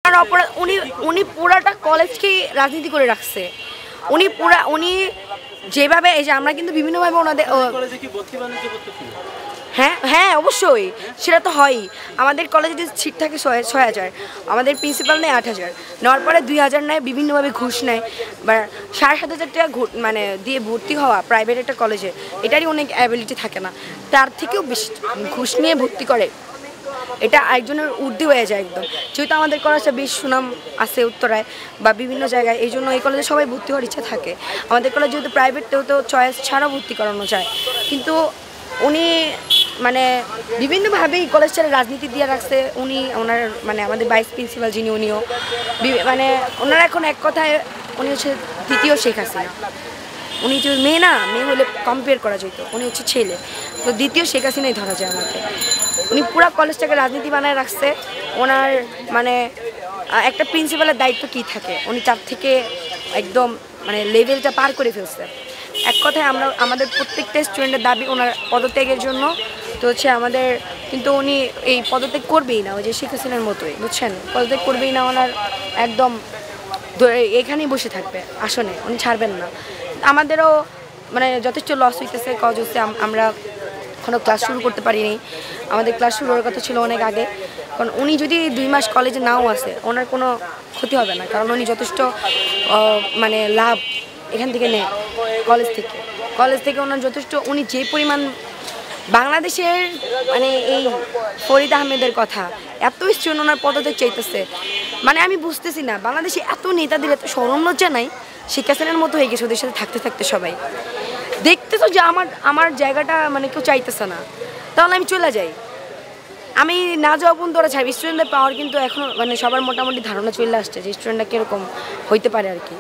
ওনার অপরাধ উনি পুরাটা কলেজকেই রাজনীতি করে রাখছে। উনি যেভাবে এই যে আমরা কিন্তু বিভিন্নভাবে ওনাদের হ্যাঁ অবশ্যই সেটা তো হয়ই। আমাদের কলেজে যদি সিট থাকে ৬,০০০, আমাদের প্রিন্সিপাল নেয় ৮,০০০, নেওয়ার পরে ২,০০০ নেয়, বিভিন্নভাবে ঘুষ নেয় বা ৭,৫০০ টাকা মানে দিয়ে ভর্তি হওয়া প্রাইভেট একটা কলেজে, এটারই অনেক অ্যাবিলিটি থাকে না, তার থেকেও বেশি ঘুষ নিয়ে ভর্তি করে। এটা একজনের ঊর্ধ্বে হয়ে যায় একদম। যেহেতু আমাদের কলেজে বেশ সুনাম আছে উত্তরায় বা বিভিন্ন জায়গায়, এই জন্য এই কলেজে সবাই ভর্তি হওয়ার ইচ্ছা থাকে। আমাদের কলেজ যেহেতু প্রাইভেটতেও তো চয়েস ছাড়াও ভর্তি করানো যায়, কিন্তু উনি মানে বিভিন্নভাবেই কলেজ ছেড়ে রাজনীতি দিয়ে রাখছে। ওনার মানে আমাদের ভাইস প্রিন্সিপাল যিনি, উনিও মানে ওনারা এখন এক কথায় উনি হচ্ছে দ্বিতীয় শেখ হাসিনা। উনি যে মেয়ে না, মেয়ে হলে কম্পেয়ার করা যেত, উনি হচ্ছে ছেলে, তো দ্বিতীয় শেখ হাসিনাই ধরা যায় আমাকে। উনি পুরো কলেজটাকে রাজনীতি বানায় রাখছে। ওনার মানে একটা প্রিন্সিপালের দায়িত্ব কী থাকে, উনি তার থেকে একদম মানে লেভেলটা পার করে ফেলছে। এক কথায় আমাদের প্রত্যেকটা স্টুডেন্টের দাবি ওনার পদত্যাগের জন্য। তো হচ্ছে আমাদের কিন্তু উনি এই পদত্যাগ করবেই না, ওই যে শেখ হাসিনার মতোই, বুঝছেন, পদত্যাগ করবেই না। ওনার একদম এখানেই বসে থাকবে আসনে, উনি ছাড়বেন না। আমাদেরও মানে যথেষ্ট লস হইতেছে, কজ হচ্ছে আমরা কোনো ক্লাস শুরু করতে পারিনি। আমাদের ক্লাস শুরু হওয়ার কথা ছিল অনেক আগে, কারণ উনি যদি 2 মাস কলেজে নাও আসে ওনার কোনো ক্ষতি হবে না, কারণ উনি যথেষ্ট মানে লাভ এখান থেকে নেয় কলেজ থেকে ওনার যথেষ্ট, উনি যে পরিমাণ বাংলাদেশের মানে এই ফরিদ আহমেদের কথা এত স্টুডেন্ট ওনার পদত্যাগ চাইতেছে, মানে আমি বুঝতেছি না বাংলাদেশে এত নেতাদের এত শরম লজ্জা নাই। শেখ হাসিনার মতো হয়ে গেছে ওদের সাথে থাকতে সবাই। দেখতেছো যে আমার জায়গাটা মানে কেউ চাইতেছে না, তাহলে আমি চলে যাই। আমি না যাওয়া পর্যন্ত ওরা ছাড়বে। স্টুডেন্টদের পাওয়ার কিন্তু এখন মানে সবার মোটামুটি ধারণা চলে আসছে যে স্টুডেন্টরা কীরকম হইতে পারে আর কি।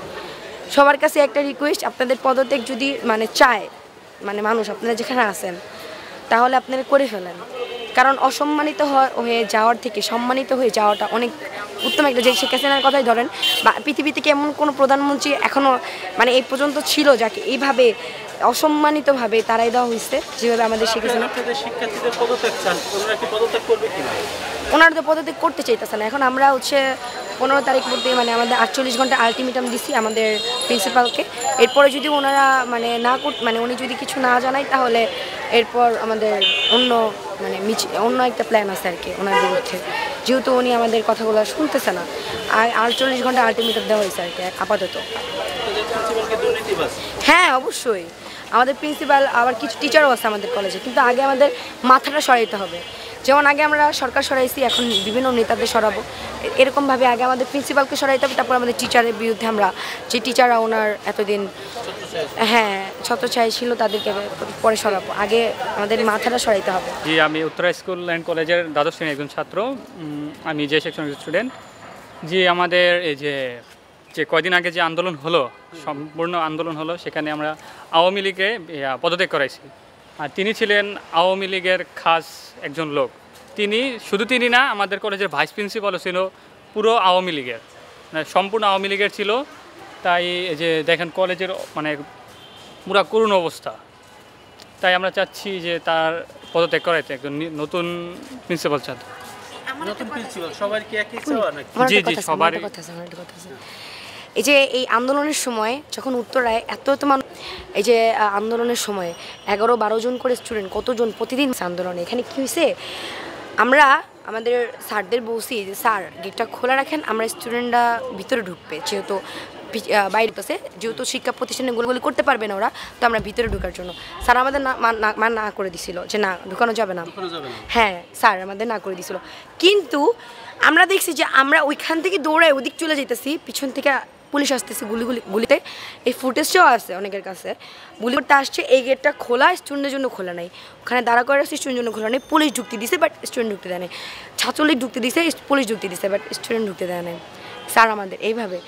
সবার কাছে একটা রিকোয়েস্ট, আপনাদের পদত্যাগ যদি মানে চায় মানে মানুষ, আপনারা যেখানে আছেন, তাহলে আপনারা করে ফেলেন, কারণ অসম্মানিত হয়ে যাওয়ার থেকে সম্মানিত হয়ে যাওয়াটা অনেক উত্তম একটা। যে শেখ হাসিনার কথাই ধরেন, বা পৃথিবী থেকে এমন কোনো প্রধানমন্ত্রী এখনও মানে এই পর্যন্ত ছিল যাকে এইভাবে অসম্মানিতভাবে তারাই দেওয়া হয়েছে যেভাবে আমাদের শেখ হাসিনা। ওনারা তো পদত্যাগ করতে চাইতেছে না। এখন আমরা হচ্ছে 15 তারিখ মধ্যে মানে আমাদের 48 ঘন্টা আলটিমেটাম দিছি আমাদের প্রিন্সিপালকে। এরপরে যদি ওনারা মানে মানে উনি যদি কিছু না জানায়, তাহলে এরপর আমাদের অন্য একটা প্ল্যান আছে আর কি ওনার বিরুদ্ধে, যেহেতু উনি আমাদের কথাগুলো শুনতেছে না। আর 48 ঘন্টা আলটিমেটাম দেওয়া হয়েছে আর কি আপাতত। হ্যাঁ অবশ্যই, আমাদের প্রিন্সিপাল আবার কিছু টিচারও আছে আমাদের কলেজে, কিন্তু আগে আমাদের মাথাটা সরাইতে হবে। যেমন আগে আমরা সরকার সরাইছি, এখন বিভিন্ন নেতাদের সরাবো, এরকমভাবে আগে আমাদের প্রিন্সিপালকে সরাইতে হবে, তারপর আমাদের টিচারের বিরুদ্ধে আমরা যে টিচাররা ওনার এতদিন ছত্রছায়া ছিল তাদেরকে পরে সরাবো। আগে আমাদের মাথাটা সরাইতে হবে। জি, আমি উত্তরা স্কুল অ্যান্ড কলেজের দ্বাদশ শ্রেণীর একজন ছাত্র, আমি যে সেকশনের স্টুডেন্ট। জি, আমাদের এই যে কয়দিন আগে যে আন্দোলন হলো, সম্পূর্ণ আন্দোলন হলো, সেখানে আমরা আওয়ামী লীগে পদত্যাগ করাইছি। আর তিনি ছিলেন আওয়ামী লীগের খাস একজন লোক। তিনি না, আমাদের কলেজের ভাইস প্রিন্সিপালও ছিল পুরো আওয়ামী লীগের, মানে সম্পূর্ণ আওয়ামী লীগের ছিল। তাই যে দেখেন কলেজের মানে পুরো করুণ অবস্থা। তাই আমরা চাচ্ছি যে তার পদত্যাগ করাইতে, একজন নতুন প্রিন্সিপাল চান। জি জি, সবার। এই যে এই আন্দোলনের সময় যখন উত্তরায় এত মানুষ, এই যে আন্দোলনের সময় 11-12 জন করে স্টুডেন্ট, কতজন প্রতিদিন আন্দোলনে, এখানে কী হয়েছে, আমরা আমাদের স্যারদের বলছি যে স্যার গেটটা খোলা রাখেন, আমরা স্টুডেন্টরা ভিতরে ঢুকবে, যেহেতু বাইরে পাশে যেহেতু শিক্ষা প্রতিষ্ঠানে গুলি করতে পারবে না ওরা, তো আমরা ভিতরে ঢোকার জন্য স্যার আমাদের না করে দিছিল যে না ঢুকানো যাবে না। হ্যাঁ স্যার আমাদের না করে দিছিল, কিন্তু আমরা দেখছি যে আমরা ওইখান থেকে দৌড়ায় ওদিক চলে যেতেছি, পিছন থেকে পুলিশ আসতেছে গুলিতে। এই ফুটেজটাও আছে অনেকের কাছে, গুলি করতে আসছে। এই গেটটা খোলা স্টুডেন্টের জন্য খোলা নাই, ওখানে দাঁড়া করে আসছে স্টুডেন্টের জন্য খোলা নেই। পুলিশ ঢুকতে দিছে বাট স্টুডেন্ট ঢুকতে দেয় নাই, ছাত্রলীগ ঢুকতে দিছে, পুলিশ ঢুকতে দিছে বাট স্টুডেন্ট ঢুকতে দেয় নাই। স্যার আমাদের এইভাবে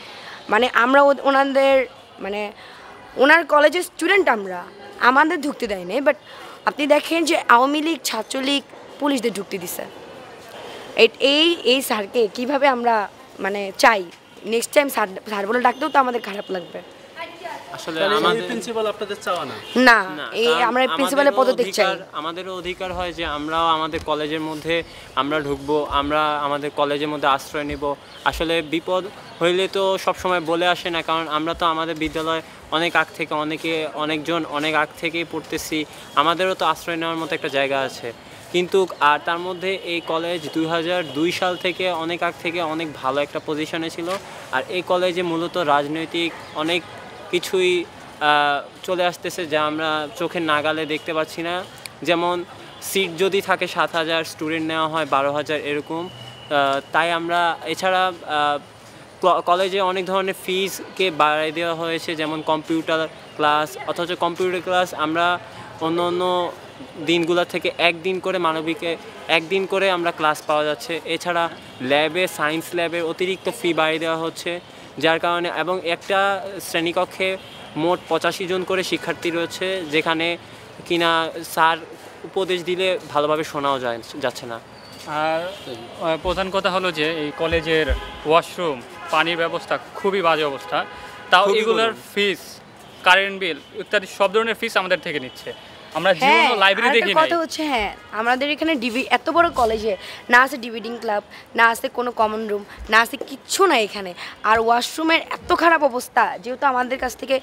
মানে আমরা ওনাদের মানে ওনার কলেজের স্টুডেন্ট আমাদের ঢুকতে দেয় নাই, বাট আপনি দেখেন যে আওয়ামী লীগ, ছাত্রলীগ, পুলিশদের ঢুকতে দিছে। এই স্যারকে কীভাবে আমরা মানে চাই নেক্সট টাইম স্যার বলে ডাকতেও তো আমাদের খারাপ লাগবে। আসলে তাহলে এই আমাদের প্রিন্সিপাল আপনাদের চাওয়া না। না, না, এই কারণ আমরা প্রিন্সিপালের পদত্যাগ চাই। আমাদেরও অধিকার হয় যে আমরাও আমাদের কলেজের মধ্যে আমরা ঢুকবো, আমরা আমাদের কলেজের মধ্যে আশ্রয় নেব। আসলে বিপদ হইলে তো সব সময় বলে আসে না, কারণ আমরা তো আমাদের বিদ্যালয় অনেক আগ থেকে অনেকজন অনেক আগ থেকেই পড়তেছি, আমাদেরও তো আশ্রয় নেওয়ার মতো একটা জায়গা আছে। কিন্তু আর তার মধ্যে এই কলেজ 2002 সাল থেকে অনেক আগ থেকে অনেক ভালো একটা পজিশনে ছিল। আর এই কলেজে মূলত রাজনৈতিক অনেক কিছুই চলে আসতেছে যা আমরা চোখের নাগালে দেখতে পাচ্ছি না। যেমন সিট যদি থাকে 7,000, স্টুডেন্ট নেওয়া হয় 12,000 এরকম। তাই আমরা এছাড়া কলেজে অনেক ধরনের ফিজকে বাড়াই দেওয়া হয়েছে, যেমন কম্পিউটার ক্লাস, অথচ কম্পিউটার ক্লাস আমরা অন্য অন্য দিনগুলো থেকে একদিন করে মানবিকে একদিন করে আমরা ক্লাস পাওয়া যাচ্ছে। এছাড়া ল্যাবে সায়েন্স ল্যাবের অতিরিক্ত ফি বাড়িয়ে দেওয়া হচ্ছে, যার কারণে এবং একটা শ্রেণীকক্ষে মোট 85 জন করে শিক্ষার্থী রয়েছে, যেখানে কিনা স্যার উপদেশ দিলে ভালোভাবে শোনাও যাচ্ছে না। আর প্রধান কথা হলো যে এই কলেজের ওয়াশরুম, পানির ব্যবস্থা খুবই বাজে অবস্থা। তাও খুবই এগুলোর গরম। ফিস, কারেন্ট বিল ইত্যাদি সব ধরনের ফিস আমাদের থেকে নিচ্ছে। আমরা জীবনে লাইব্রেরি আরেকটা দেখি নাই। কথা হচ্ছে, আমাদের এখানে এত বড় কলেজে না আছে ডিবেটিং ক্লাব, না আছে কোনো কমন রুম, না আছে কিচ্ছু না এখানে। আর ওয়াশরুমের এত খারাপ অবস্থা, যেহেতু আমাদের কাছ থেকে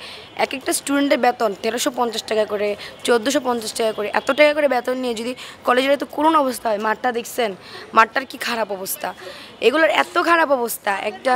এক একটা স্টুডেন্টের বেতন 1350 টাকা করে, 1450 টাকা করে, এত টাকা করে বেতন নিয়ে যদি কলেজের এত করুণ অবস্থা হয়, মাঠটা দেখছেন, মাঠটার কি খারাপ অবস্থা, এগুলোর এত খারাপ অবস্থা। একটা